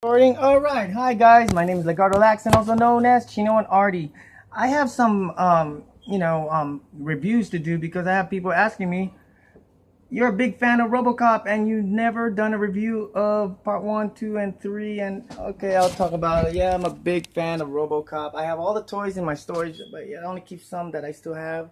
Recording. All right. Hi guys. My name is Legardo Laxon, also known as Chino and Artie. I have some reviews to do because I have people asking me, "You're a big fan of RoboCop and you've never done a review of part 1, 2, and 3." And okay, I'll talk about it. Yeah, I'm a big fan of RoboCop. I have all the toys in my storage, but yeah, I only keep some that I still have.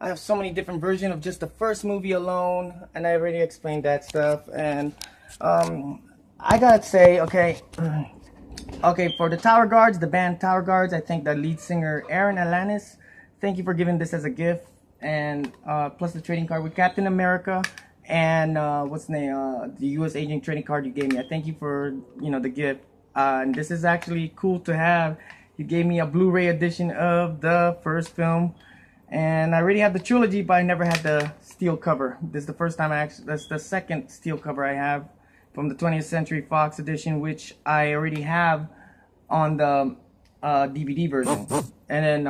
I have so many different versions of just the first movie alone, and I already explained that stuff. And I gotta say, okay, for the Tower Guards, the band Tower Guards, I think the lead singer Aaron Alanis, thank you for giving this as a gift, and plus the trading card with Captain America, and what's the name, the U.S. agent trading card you gave me. I thank you for the gift, and this is actually cool to have. You gave me a Blu-ray edition of the first film. And I already have the trilogy, but I never had the steel cover. This is the first time that's the second steel cover I have from the 20th Century Fox edition, which I already have on the DVD version. And then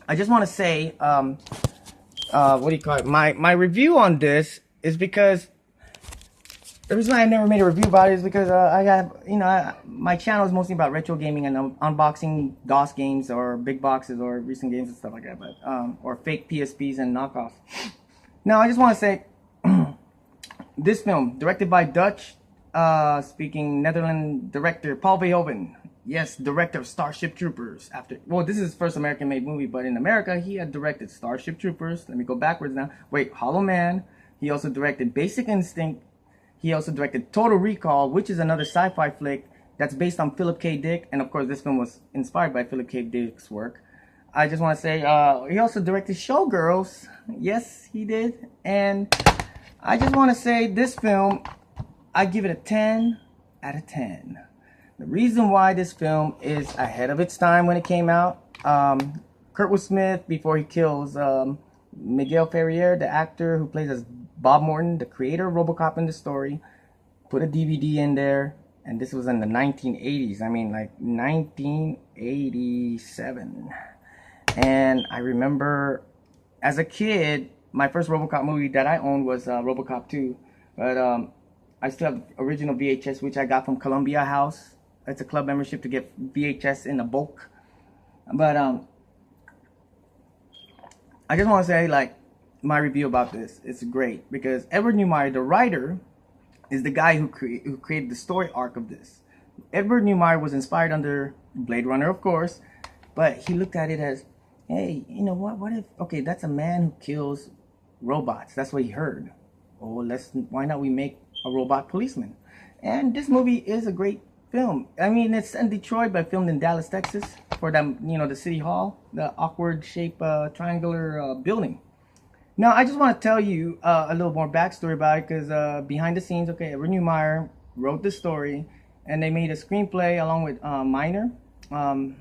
I just want to say, what do you call it? My review on this is because the reason why I never made a review about it is because I got, my channel is mostly about retro gaming and unboxing DOS games or big boxes or recent games and stuff like that, but or fake PSPs and knockoffs. Now, I just want to say, this film, directed by Dutch speaking Netherlands director Paul Verhoeven. Yes, director of Starship Troopers. This is his first American-made movie, but in America, he had directed Starship Troopers. Let me go backwards now. Wait, Hollow Man. He also directed Basic Instinct. He also directed Total Recall, which is another sci-fi flick that's based on Philip K. Dick. And of course, this film was inspired by Philip K. Dick's work. I just want to say, he also directed Showgirls. Yes, he did. And I just want to say, this film, I give it a 10 out of 10. The reason why this film is ahead of its time when it came out, Kurtwood Smith, before he kills Miguel Ferrier, the actor who plays as Bob Morton, the creator of RoboCop in the story, put a DVD in there, and this was in the 1980s. I mean, like 1987. And I remember, as a kid, my first RoboCop movie that I owned was RoboCop 2. But I still have the original VHS, which I got from Columbia House. It's a club membership to get VHS in a bulk. But I just want to say, like, my review about this is great because Edward Neumeier, the writer, is the guy who created the story arc of this. Edward Neumeier was inspired under Blade Runner, of course, but he looked at it as, hey, you know what if, okay, that's a man who kills robots. That's what he heard. Oh, why not we make a robot policeman? And this movie is a great film. I mean, it's in Detroit, but filmed in Dallas, Texas, for them, the city hall, the awkward shaped triangular building. Now, I just want to tell you a little more backstory about it because behind the scenes, okay, Edward Neumeier wrote the story and they made a screenplay along with Miner. I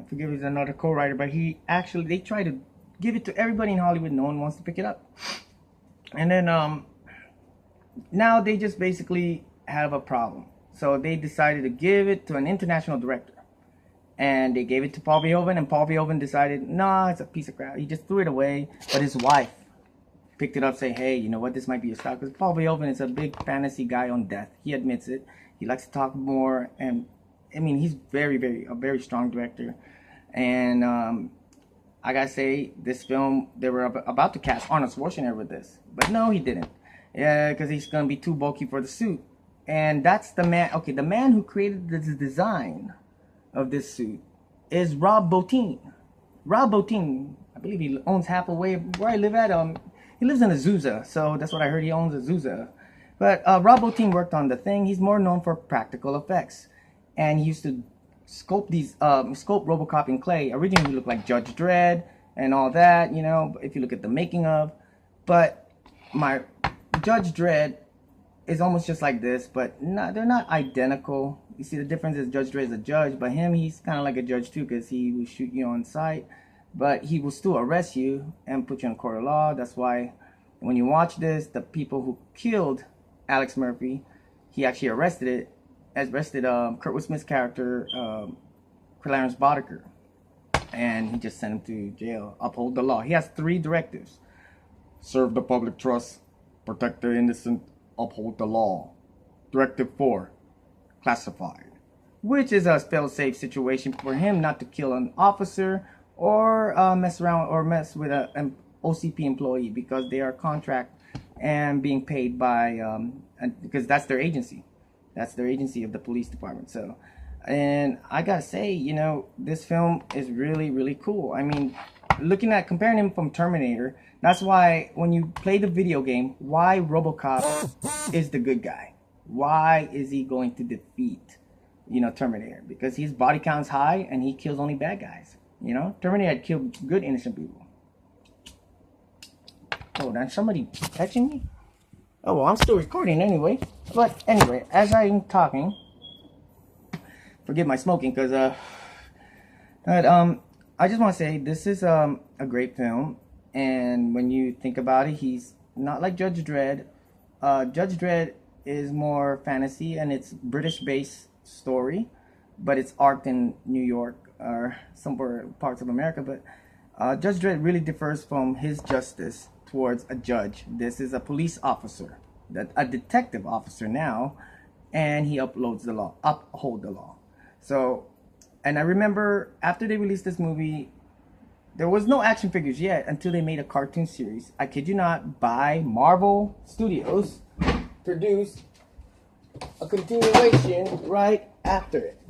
forget he's another co-writer, but they tried to give it to everybody in Hollywood. No one wants to pick it up. And then now they just basically have a problem. So they decided to give it to an international director. And they gave it to Paul Verhoeven, and Paul Verhoeven decided, nah, it's a piece of crap. He just threw it away. But his wife picked it up, say, hey, you know what, this might be a style. Because Paul Verhoeven is a big fantasy guy on death. He admits it. He likes to talk more. And, I mean, he's a very strong director. And I gotta say, this film, they were about to cast Arnold Schwarzenegger with this. But no, he didn't. Yeah, because he's going to be too bulky for the suit. And that's the man, okay, the man who created the design of this suit is Rob Bottin. Rob Bottin, I believe he owns half away where I live at. He lives in Azusa, so that's what I heard. He owns Azusa. But Rob Bottin worked on the thing. He's more known for practical effects, and he used to sculpt RoboCop in clay. Originally, he looked like Judge Dredd and all that. If you look at the making of, but my Judge Dredd is almost just like this, but they're not identical. You see, the difference is Judge Dredd is a judge, but he's kind of like a judge too, because he will shoot you on sight, but he will still arrest you and put you in a court of law. That's why when you watch this, the people who killed Alex Murphy, he actually arrested Kurtwood Smith's character, Clarence Boddicker, and he just sent him to jail. Uphold the law. He has 3 directives: serve the public trust, protect the innocent, uphold the law. Directive 4: classified, which is a fail-safe situation for him not to kill an officer or mess with an OCP employee, because they are contract and being paid by because that's their agency. That's their agency of the police department. So, and I gotta say, you know, this film is really, really cool. I mean, comparing him from Terminator, that's why when you play the video game, why RoboCop is the good guy. Why is he going to defeat, you know, Terminator? Because his body count's high and he kills only bad guys. You know, Terminator had killed good innocent people. Oh, that's somebody texting me? Oh, well, I'm still recording anyway. But anyway, as I'm talking, forgive my smoking, because I just want to say this is a great film, and when you think about it, he's not like Judge Dredd. Judge Dredd is more fantasy, and it's British-based story, but it's arced in New York or somewhere parts of America. But Judge Dredd really differs from his justice towards a judge. This is a police officer, a detective officer now, and he upholds the law. So, and I remember after they released this movie, there was no action figures yet until they made a cartoon series. I kid you not, by Marvel Studios, produced a continuation right after it.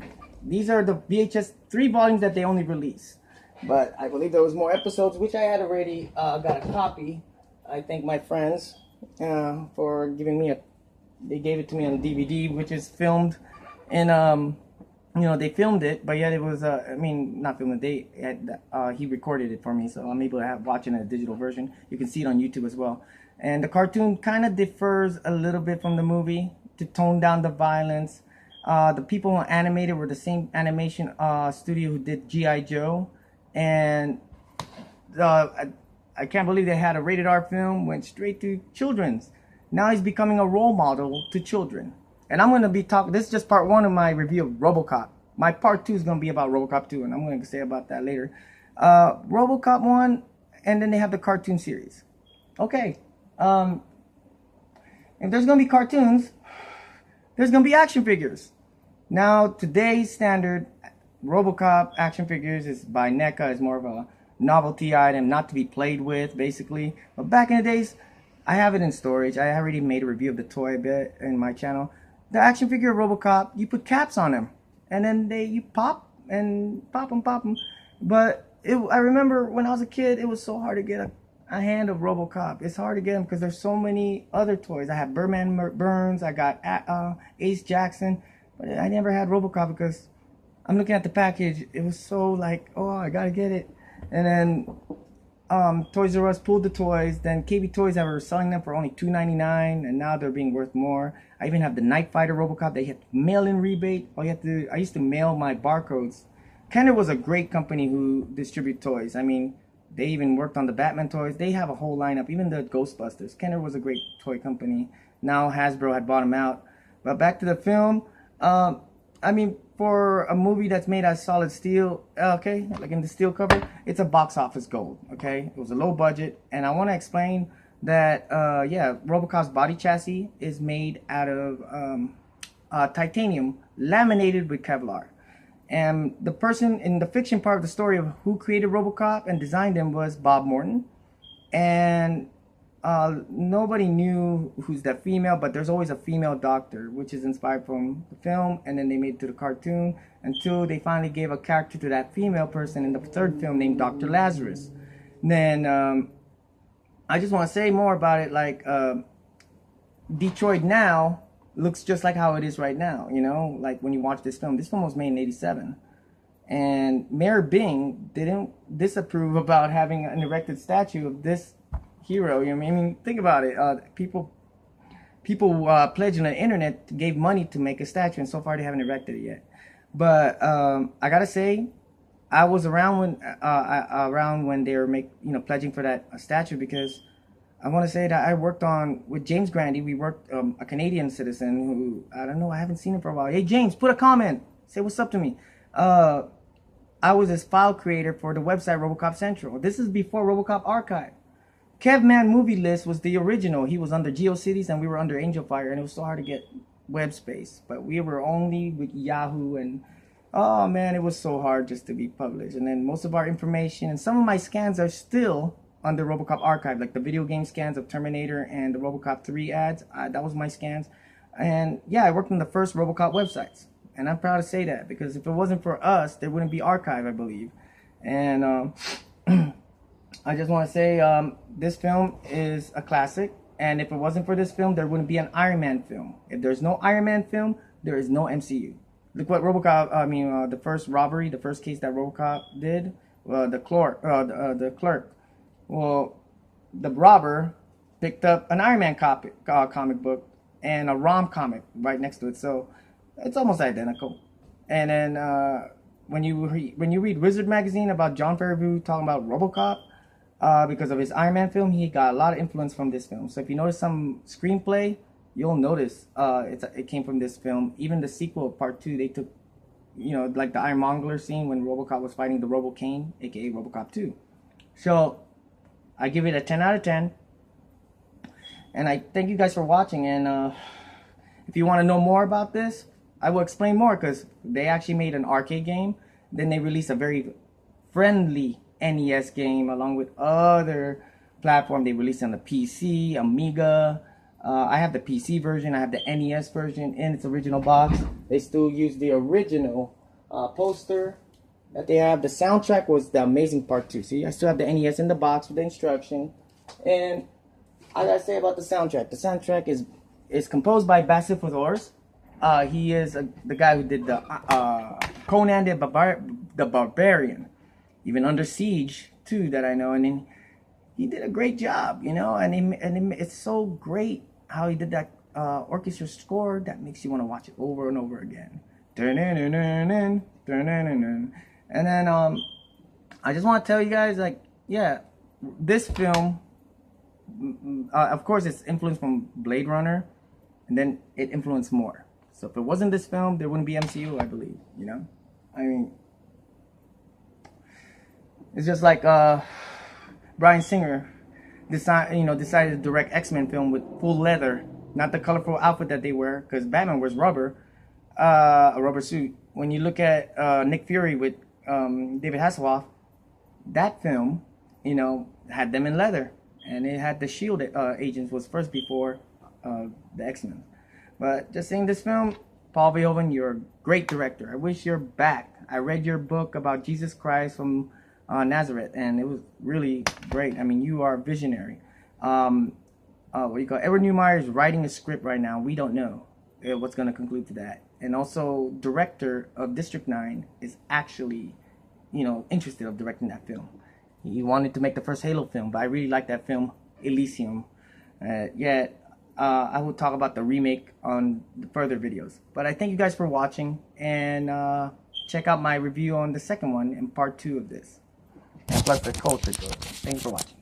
These are the VHS 3 volumes that they only released. But I believe there was more episodes, which I had already got a copy. I thank my friends for giving me they gave it to me on DVD, which is filmed in, you know, they filmed it, but yet it was, I mean, not filmed, he recorded it for me, so I'm able to watch it in a digital version. You can see it on YouTube as well. And the cartoon kind of differs a little bit from the movie to tone down the violence. The people who animated were the same animation studio who did G.I. Joe. And I can't believe they had a rated R film, went straight to children's. Now he's becoming a role model to children. And I'm going to be talking, this is just part 1 of my review of RoboCop. My part 2 is going to be about RoboCop 2, and I'm going to say about that later. RoboCop 1, and then they have the cartoon series. Okay. If there's going to be cartoons, there's going to be action figures. Now, today's standard RoboCop action figures is by NECA, is more of a novelty item, not to be played with, basically. But back in the days, I have it in storage. I already made a review of the toy a bit in my channel. The action figure of RoboCop, you put caps on them, and then you pop them. But I remember when I was a kid, it was so hard to get a hand of RoboCop. It's hard to get them because there's so many other toys. I have Birdman Burns, I got Ace Jackson, but I never had RoboCop because I'm looking at the package. It was so like, oh, I gotta get it. And then Toys R Us pulled the toys. Then KB Toys that were selling them for only $2.99, and now they're being worth more. I even have the Night Fighter RoboCop. They had mail-in rebate. I used to mail my barcodes. Kenner was a great company who distribute toys. I mean, they even worked on the Batman toys. They have a whole lineup, even the Ghostbusters. Kenner was a great toy company. Now Hasbro had bought them out. But back to the film. I mean, for a movie that's made out of solid steel, okay, like in the steel cover, it's a box office gold, okay? It was a low budget, and I want to explain that, yeah, RoboCop's body chassis is made out of titanium laminated with Kevlar. And the person in the fiction part of the story of who created RoboCop and designed him was Bob Morton. And nobody knew who's that female, but there's always a female doctor, which is inspired from the film, and then they made it to the cartoon until they finally gave a character to that female person in the third film named Dr. Lazarus. Then I just want to say more about it, like Detroit now looks just like how it is right now, you know, like when you watch this film. This film was made in '87. And Mayor Bing didn't disapprove about having an erected statue of this hero. You know what I mean? Think about it. People pledging the internet gave money to make a statue, and so far they haven't erected it yet. But I gotta say, I was around when they were pledging for that statue, because I want to say that I worked with James Grandy. We worked a Canadian citizen who, I don't know, I haven't seen him for a while. Hey James, put a comment. Say what's up to me. I was his file creator for the website RoboCop Central. This is before RoboCop Archive. Kevman Movie List was the original. He was under GeoCities and we were under Angel Fire, and it was so hard to get web space, but we were only with Yahoo, and oh man, it was so hard just to be published. And then most of our information and some of my scans are still on the RoboCop archive, like the video game scans of Terminator and the RoboCop 3 ads. That was my scans. And yeah, I worked on the first RoboCop websites, and I'm proud to say that, because if it wasn't for us, there wouldn't be archive, I believe. And I just want to say this film is a classic, and if it wasn't for this film, there wouldn't be an Iron Man film. If there's no Iron Man film, there is no MCU. Look what RoboCop, the first robbery, the first case that RoboCop did, the clerk. Well, the robber picked up an Iron Man comic book and a ROM comic right next to it, so it's almost identical. And then when you read Wizard magazine about John Favreau talking about RoboCop, because of his Iron Man film, he got a lot of influence from this film. So if you notice some screenplay, you'll notice it came from this film. Even the sequel, part 2, they took, like the Ironmonger scene when RoboCop was fighting the Robocane, aka RoboCop 2. So I give it a 10 out of 10. And I thank you guys for watching. And if you want to know more about this, I will explain more, because they actually made an arcade game. Then they released a very friendly NES game along with other platforms. They released on the PC, Amiga. I have the PC version. I have the NES version in its original box. They still use the original poster that they have. The soundtrack was the amazing part too. See, I still have the NES in the box with the instruction. And I gotta say about the soundtrack. The soundtrack is composed by Bassif Fedors. He is the guy who did the Conan the Barbarian, even Under Siege too, that I know. And then he did a great job, and it's so great how he did that orchestra score that makes you want to watch it over and over again. And then I just want to tell you guys, like, yeah, this film, of course, it's influenced from Blade Runner, and then it influenced more. So if it wasn't this film, there wouldn't be MCU, I believe. I mean, it's just like Bryan Singer decided to direct X-Men film with full leather, not the colorful outfit that they wear, because Batman wears rubber, a rubber suit. When you look at Nick Fury with David Hasselhoff, that film, had them in leather, and it had the SHIELD agents was first before the X-Men. But just saying, this film, Paul Verhoeven, you're a great director. I wish you're back. I read your book about Jesus Christ from Nazareth, and it was really great. I mean, you are visionary. Edward Neumeier is writing a script right now. We don't know what's going to conclude to that. And also, director of District 9 is actually, interested of directing that film. He wanted to make the first Halo film, but I really like that film, Elysium. I will talk about the remake on the further videos. But I thank you guys for watching, and check out my review on the second one and part 2 of this. And plus the culture. Thanks for watching.